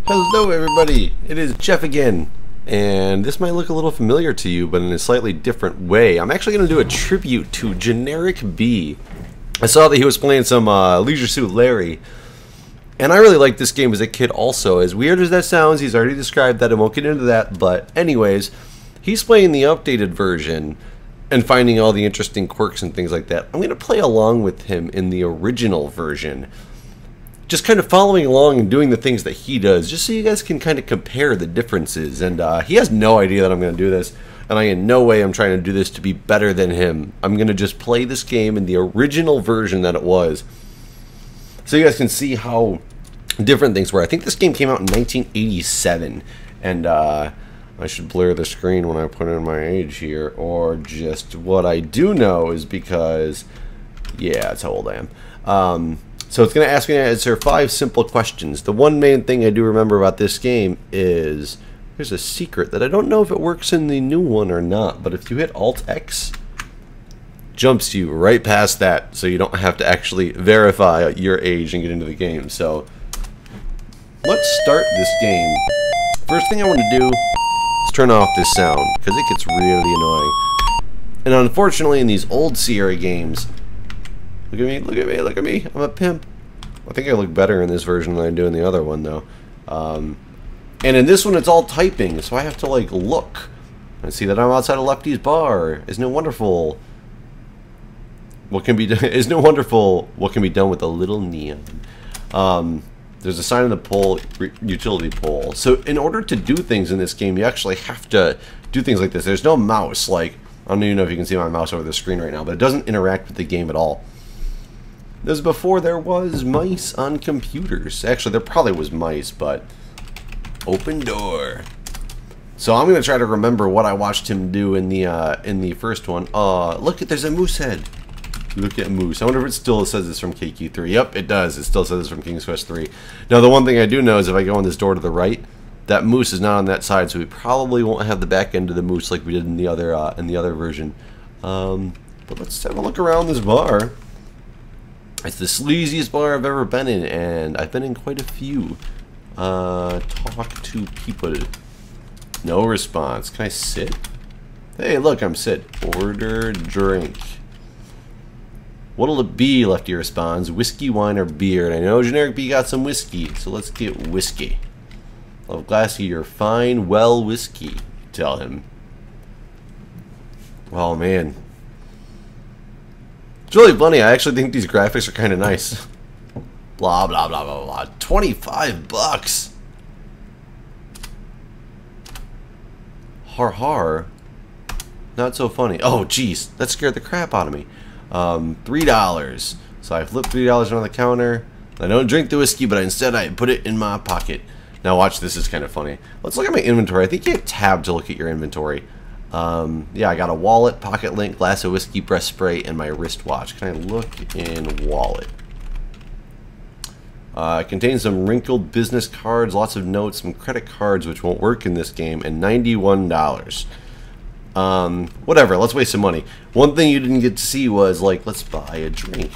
Hello everybody, it is Jeff again, and this might look a little familiar to you, but in a slightly different way. I'm actually going to do a tribute to GenerikB. I saw that he was playing some Leisure Suit Larry, and I really liked this game as a kid also. As weird as that sounds, he's already described that, I won't get into that, but anyways, he's playing the updated version and finding all the interesting quirks and things like that. I'm going to play along with him in the original version, just kind of following along and doing the things that he does, just so you guys can kind of compare the differences. And he has no idea that I'm going to do this, and I in no way am trying to do this to be better than him. I'm going to just play this game in the original version that it was, so you guys can see how different things were. I think this game came out in 1987, and I should blur the screen when I put in my age here, or just what I do know is because, yeah, that's how old I am. So it's going to ask me to answer 5 simple questions. The one main thing I do remember about this game is there's a secret that I don't know if it works in the new one or not, but if you hit Alt-X, jumps you right past that, so you don't have to actually verify your age and get into the game. So let's start this game. First thing I want to do is turn off this sound, because it gets really annoying. And unfortunately in these old Sierra games, look at me, look at me, look at me, I'm a pimp. I think I look better in this version than I do in the other one, though. And in this one, it's all typing, so I have to, like, look. I see that I'm outside of Lefty's bar. Isn't it wonderful? What can be done? Isn't it wonderful what can be done with a little neon? There's a sign on the pole, utility pole. So in order to do things in this game, you actually have to do things like this. There's no mouse. Like, I don't even know if you can see my mouse over the screen right now, but it doesn't interact with the game at all. This is before there was mice on computers. Actually, there probably was mice, but open door. So I'm gonna try to remember what I watched him do in the first one. Look, there's a moose head. Look at moose. I wonder if it still says this from KQ3. Yep, it does. It still says this from King's Quest 3. Now, the one thing I do know is if I go in this door to the right, that moose is not on that side, so we probably won't have the back end of the moose like we did in the other version. But let's have a look around this bar. It's the sleaziest bar I've ever been in, and I've been in quite a few. Talk to people. No response. Can I sit? Hey, look, I'm sit. Order drink. What'll it be? Lefty responds. Whiskey, wine, or beer? And I know GenerikB got some whiskey, so let's get whiskey. I'll have a glass of your fine, well whiskey, tell him. Oh, man. It's really funny. I actually think these graphics are kind of nice. Blah, blah, blah, blah, blah. 25 bucks. Har har. Not so funny. Oh, jeez. That scared the crap out of me. $3. So I flip $3 on the counter. I don't drink the whiskey, but instead I put it in my pocket. Now watch, this is kind of funny. Let's look at my inventory. I think you have tab to look at your inventory. Yeah, I got a wallet, pocket link, glass of whiskey, breath spray, and my wristwatch. Can I look in wallet? It contains some wrinkled business cards, lots of notes, some credit cards, which won't work in this game, and $91. Whatever, let's waste some money. One thing you didn't get to see was, like, let's buy a drink.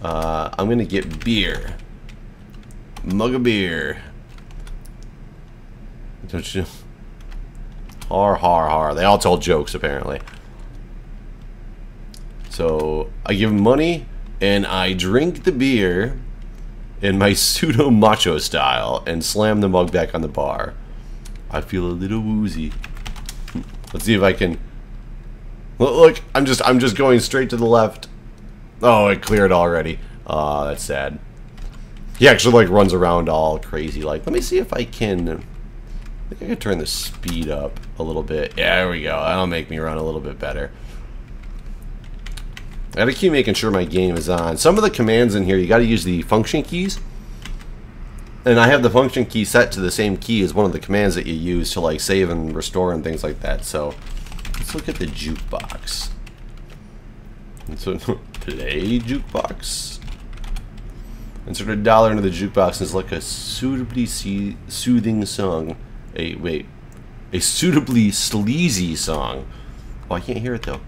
I'm gonna get beer. Mug of beer. Don't you? Har har har. They all told jokes apparently. So I give him money and I drink the beer in my pseudo macho style and slam the mug back on the bar. I feel a little woozy. Let's see if I can. Look, I'm just going straight to the left. Oh, it cleared already. That's sad. He actually like runs around all crazy. Like, let me see if I can. I think I can turn the speed up a little bit. Yeah, there we go. That'll make me run a little bit better. I gotta keep making sure my game is on. Some of the commands in here, you gotta use the function keys. And I have the function key set to the same key as one of the commands that you use to like save and restore and things like that. So let's look at the jukebox. So play jukebox. Insert $1 into the jukebox and it's like a suitably soothing song. A suitably sleazy song. Oh, I can't hear it though.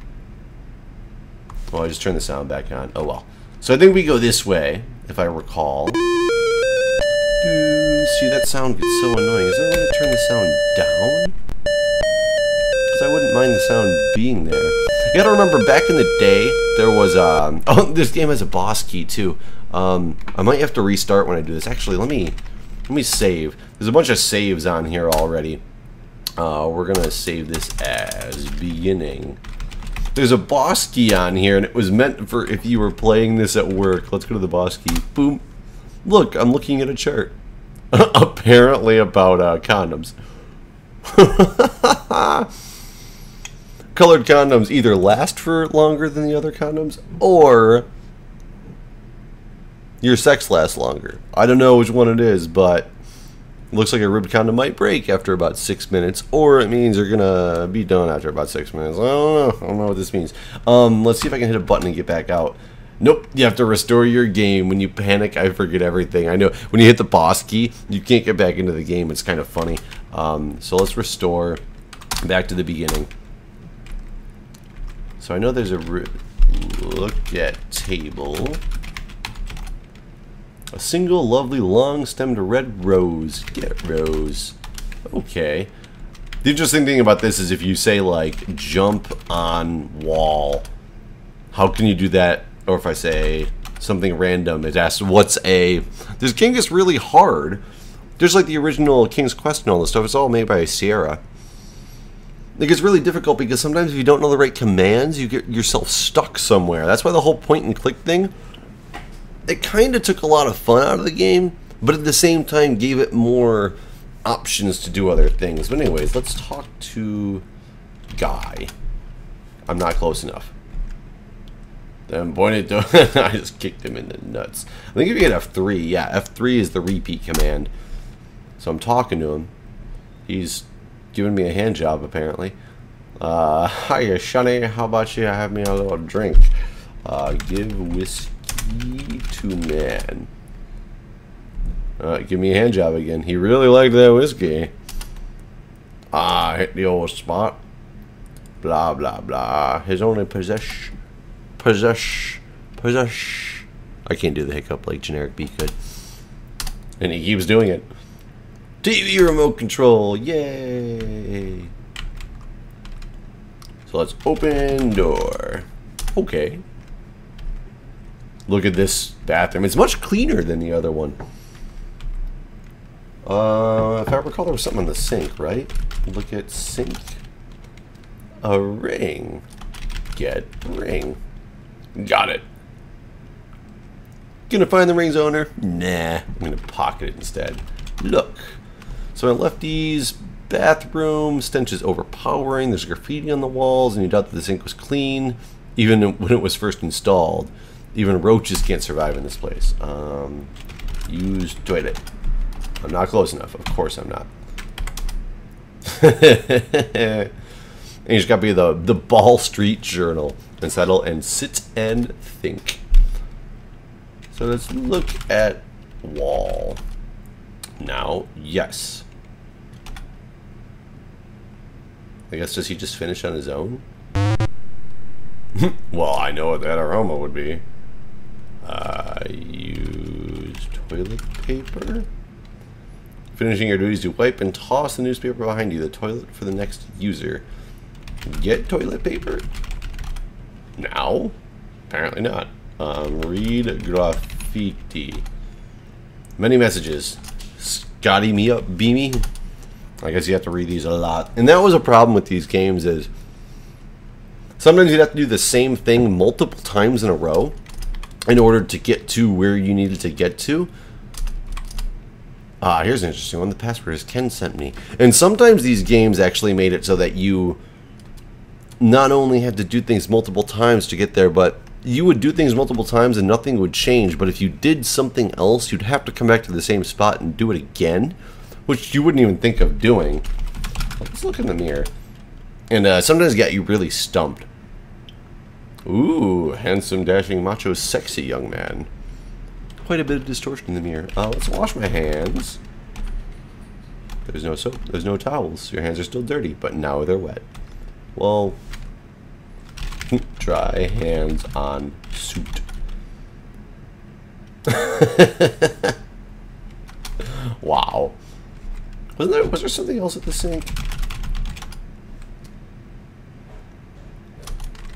Oh, I just turned the sound back on. Oh well. So I think we go this way, if I recall. See, that sound gets so annoying. Is there a way to turn the sound down? Because I wouldn't mind the sound being there. You gotta remember, back in the day, there was, oh, this game has a boss key, too. I might have to restart when I do this. Actually, let me save. There's a bunch of saves on here already. We're gonna save this as beginning. There's a boss key on here, and it was meant for if you were playing this at work. Let's go to the boss key. Boom. Look, I'm looking at a chart. Apparently about condoms. Colored condoms either last for longer than the other condoms, or your sex lasts longer. I don't know which one it is, but it looks like a ribbed condom might break after about 6 minutes, or it means you're gonna be done after about 6 minutes. I don't know what this means. Let's see if I can hit a button and get back out. Nope, you have to restore your game. When you panic, I forget everything. I know, when you hit the boss key, you can't get back into the game. It's kind of funny. So let's restore back to the beginning. So I know there's a look at table. A single lovely long-stemmed red rose. Get rose. Okay. The interesting thing about this is if you say, like, jump on wall, how can you do that? Or if I say something random, it asks, what's a... This game gets really hard. There's like the original King's Quest and all this stuff. It's all made by Sierra. It gets really difficult because sometimes if you don't know the right commands, you get yourself stuck somewhere. That's why the whole point-and-click thing, it kind of took a lot of fun out of the game, but at the same time gave it more options to do other things. But anyways, let's talk to Guy. I'm not close enough. Then pointed to I just kicked him in the nuts. I think if you hit F3, yeah, F3 is the repeat command. So I'm talking to him. He's giving me a hand job apparently. Hiya, Shunny. How about you have me a little drink? Give whiskey to man. Give me a hand job again. He really liked that whiskey. Hit the old spot. Blah blah blah. His only possession. I can't do the hiccup like GenerikB could. And he keeps doing it. TV remote control, yay! So let's open door. Okay. Look at this bathroom. It's much cleaner than the other one. If I recall, there was something on the sink, right? Look at sink. A ring. Get ring. Got it. Gonna find the ring's owner? Nah, I'm gonna pocket it instead. Look. So in Lefty's bathroom, stench is overpowering. There's graffiti on the walls, and you doubt that the sink was clean, even when it was first installed. Even roaches can't survive in this place. Use toilet. I'm not close enough. Of course I'm not. And you just gotta be the Ball Street Journal and settle and sit and think. So let's look at wall. Now, yes. I guess, does he just finish on his own? Well, I know what that aroma would be. Use toilet paper. Finishing your duties to wipe and toss the newspaper behind you. The toilet for the next user. Get toilet paper? Now? Apparently not. Read graffiti. Many messages. Scotty me up, beamy. I guess you have to read these a lot. And that was a problem with these games is sometimes you'd have to do the same thing multiple times in a row in order to get to where you needed to get to. Here's an interesting one. The password is Ken sent me. And sometimes these games actually made it so that you not only had to do things multiple times to get there, but you would do things multiple times and nothing would change. But if you did something else, you'd have to come back to the same spot and do it again, which you wouldn't even think of doing. Let's look in the mirror. And sometimes get you really stumped. Ooh, handsome, dashing, macho, sexy young man. Quite a bit of distortion in the mirror. Let's wash my hands. There's no soap. There's no towels. Your hands are still dirty, but now they're wet. Well, dry hands on suit. Was there something else at the sink?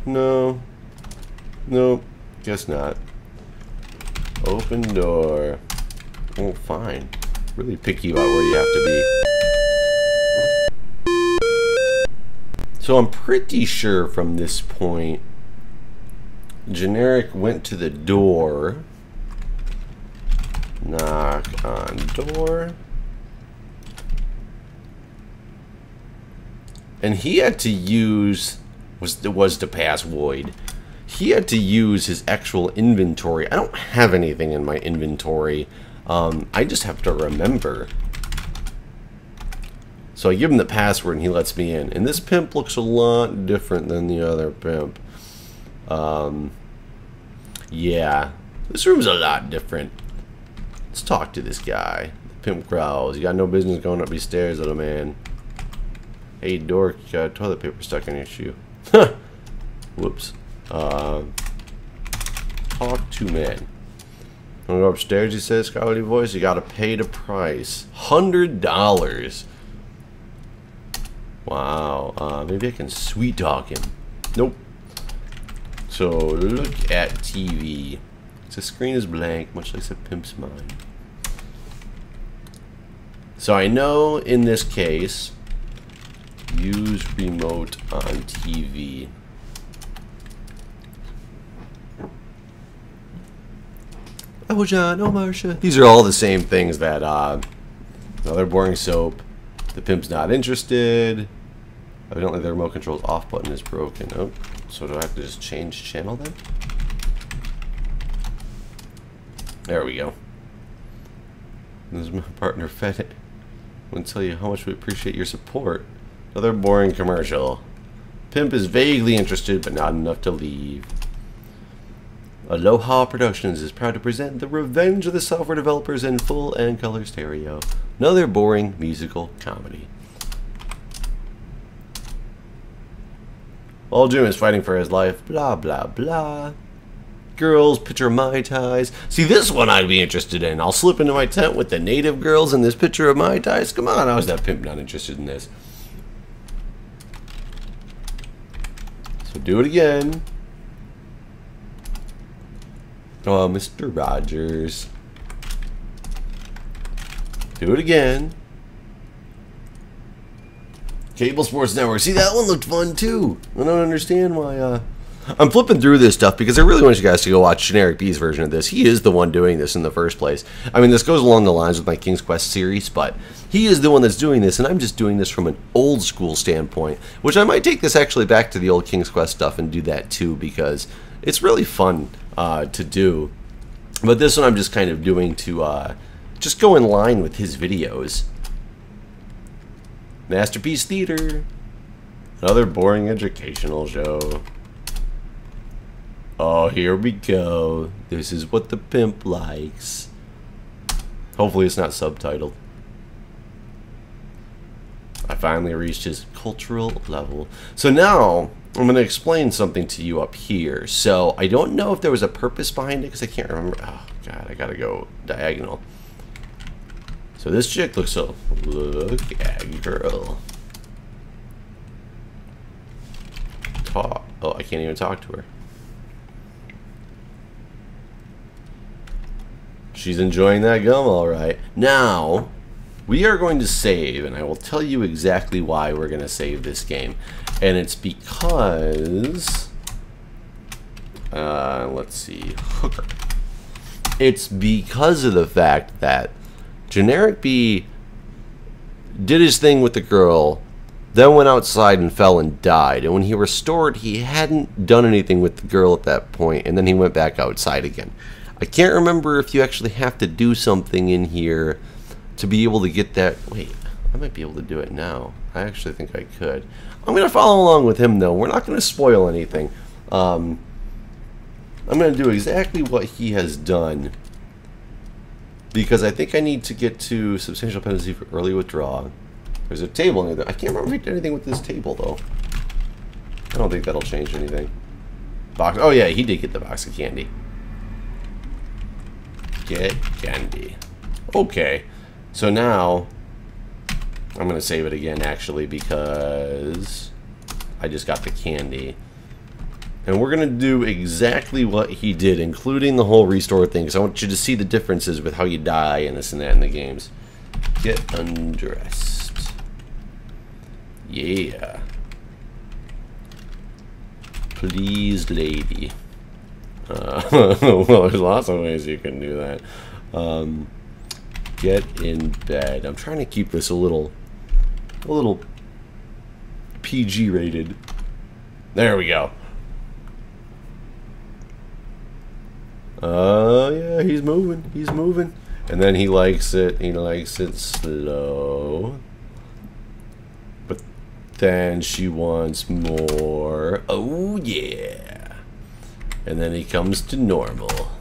No. Nope. Guess not. Open door. Oh, fine. Really picky about where you have to be. So I'm pretty sure from this point, Generic went to the door. Knock on door. And he had to use, was to pass void. He had to use his actual inventory. I don't have anything in my inventory. I just have to remember. So I give him the password and he lets me in. And this pimp looks a lot different than the other pimp. Yeah, this room's a lot different. Let's talk to this guy. The pimp growls. You got no business going up these stairs, little man. Hey, dork, you got toilet paper stuck in your shoe. Whoops. Talk to man. Wanna go upstairs, he says, scholarly voice. You gotta pay the price. $100. Wow. Maybe I can sweet talk him. Nope. So, look at TV. The screen is blank, much like the pimp's mind. So I know in this case, use remote on TV. Oh, John, oh, Marcia. These are all the same things that, another boring soap. The pimp's not interested. Evidently the remote control's off button is broken. Oh, so do I have to just change channel then? There we go. This is my partner, Fed. I want to tell you how much we appreciate your support. Another boring commercial. Pimp is vaguely interested, but not enough to leave. Aloha Productions is proud to present The Revenge of the Software Developers in full and color stereo. Another boring musical comedy. While Jim is fighting for his life, blah blah blah. Girls, picture of Mai Tais. See, this one I'd be interested in. I'll slip into my tent with the native girls and this picture of Mai Tais. Come on, how's that pimp not interested in this? So do it again. Oh, Mr. Rogers. Do it again. Cable Sports Network. See, that one looked fun too. I don't understand why. I'm flipping through this stuff because I really want you guys to go watch GenerikB's version of this. He is the one doing this in the first place. I mean, this goes along the lines with my King's Quest series, but he is the one that's doing this, and I'm just doing this from an old school standpoint, which I might take this actually back to the old King's Quest stuff and do that too, because it's really fun to do. But this one I'm just kind of doing to just go in line with his videos. Masterpiece Theater. Another boring educational show. Oh, here we go. This is what the pimp likes. Hopefully it's not subtitled. I finally reached his cultural level. So now I'm going to explain something to you up here. So I don't know if there was a purpose behind it because I can't remember. Oh, God, I got to go diagonal. So this chick looks so... Look at girl. Talk. Oh, I can't even talk to her. She's enjoying that gum all right. Now, we are going to save, and I will tell you exactly why we're going to save this game. And it's because... let's see. Hooker. It's because of the fact that GenerikB did his thing with the girl, then went outside and fell and died. And when he restored, he hadn't done anything with the girl at that point, and then he went back outside again. I can't remember if you actually have to do something in here to be able to get that. Wait, I might be able to do it now. I actually think I could. I'm going to follow along with him, though. We're not going to spoil anything. I'm going to do exactly what he has done, because I think I need to get to substantial penalty for early withdrawal. There's a table near there. I can't remember if he did anything with this table, though. I don't think that'll change anything. Box. Oh, yeah, he did get the box of candy. Get candy. Okay. So now, I'm going to save it again, actually, because I just got the candy. And we're going to do exactly what he did, including the whole restore thing, because I want you to see the differences with how you die and this and that in the games. Get undressed. Yeah. Please, lady. Well, there's lots of ways you can do that. Get in bed. I'm trying to keep this a little PG rated. There we go. Yeah, he's moving. He's moving. And then he likes it. He likes it slow. But then she wants more. Oh, yeah. And then he comes to normal.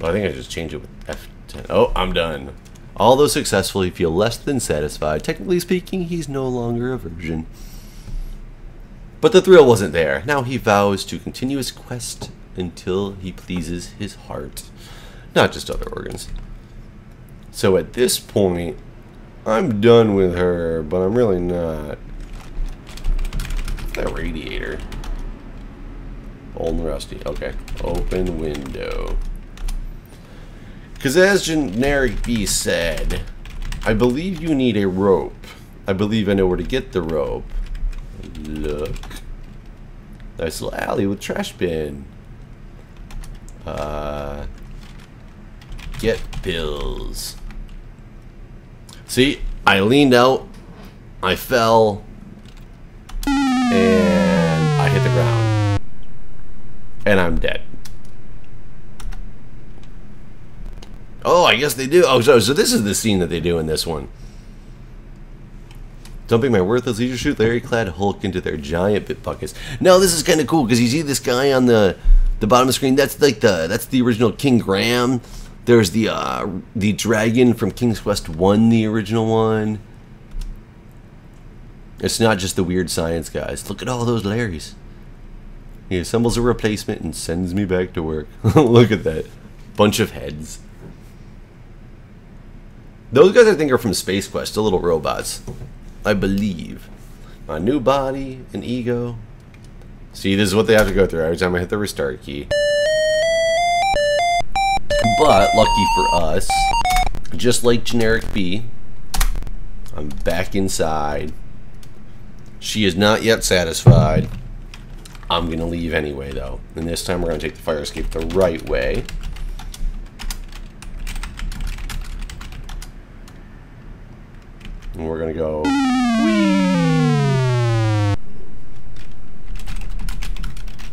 I think I just changed it with F10. Oh, I'm done. Although successful, he feels less than satisfied. Technically speaking, he's no longer a virgin. But the thrill wasn't there. Now he vows to continue his quest until he pleases his heart. Not just other organs. So at this point, I'm done with her, but I'm really not. That radiator. Old and rusty. Okay. Open window. Because as GenerikB said, I believe you need a rope. I believe I know where to get the rope. Look. Nice little alley with trash bin. Get pills. See, I leaned out, I fell, and I hit the ground. And I'm dead. Oh, I guess they do. Oh, so this is the scene that they do in this one. Dumping my worthless leisure suit, Larry-clad Hulk into their giant bit buckets. Now this is kind of cool because you see this guy on the bottom of the screen. That's like that's the original King Graham. There's the dragon from King's Quest 1, the original one. It's not just the weird science guys. Look at all those Larrys. He assembles a replacement and sends me back to work. Look at that. Bunch of heads. Those guys I think are from Space Quest, the little robots. I believe. My new body and ego. See, this is what they have to go through every time I hit the restart key. But, lucky for us, just like GenerikB, I'm back inside. She is not yet satisfied. I'm going to leave anyway, though. And this time we're going to take the fire escape the right way. And we're going to go...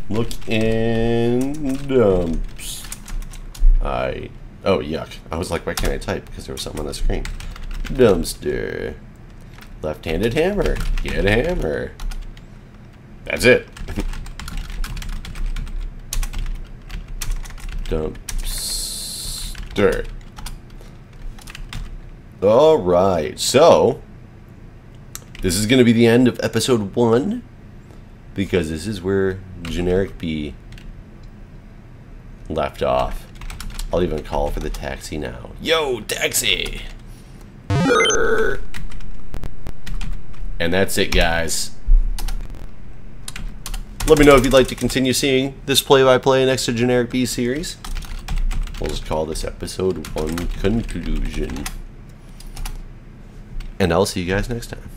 Look in dumps. Oh, yuck. I was like, why can't I type? Because there was something on the screen. Dumpster. Left-handed hammer. Get a hammer. That's it. Dumpster. Alright, so this is going to be the end of episode 1 because this is where GenerikB left off. I'll even call for the taxi now. Yo, taxi! Brr. And that's it, guys. Let me know if you'd like to continue seeing this play-by-play next to GenerikB series. We'll just call this episode 1 conclusion. And I'll see you guys next time.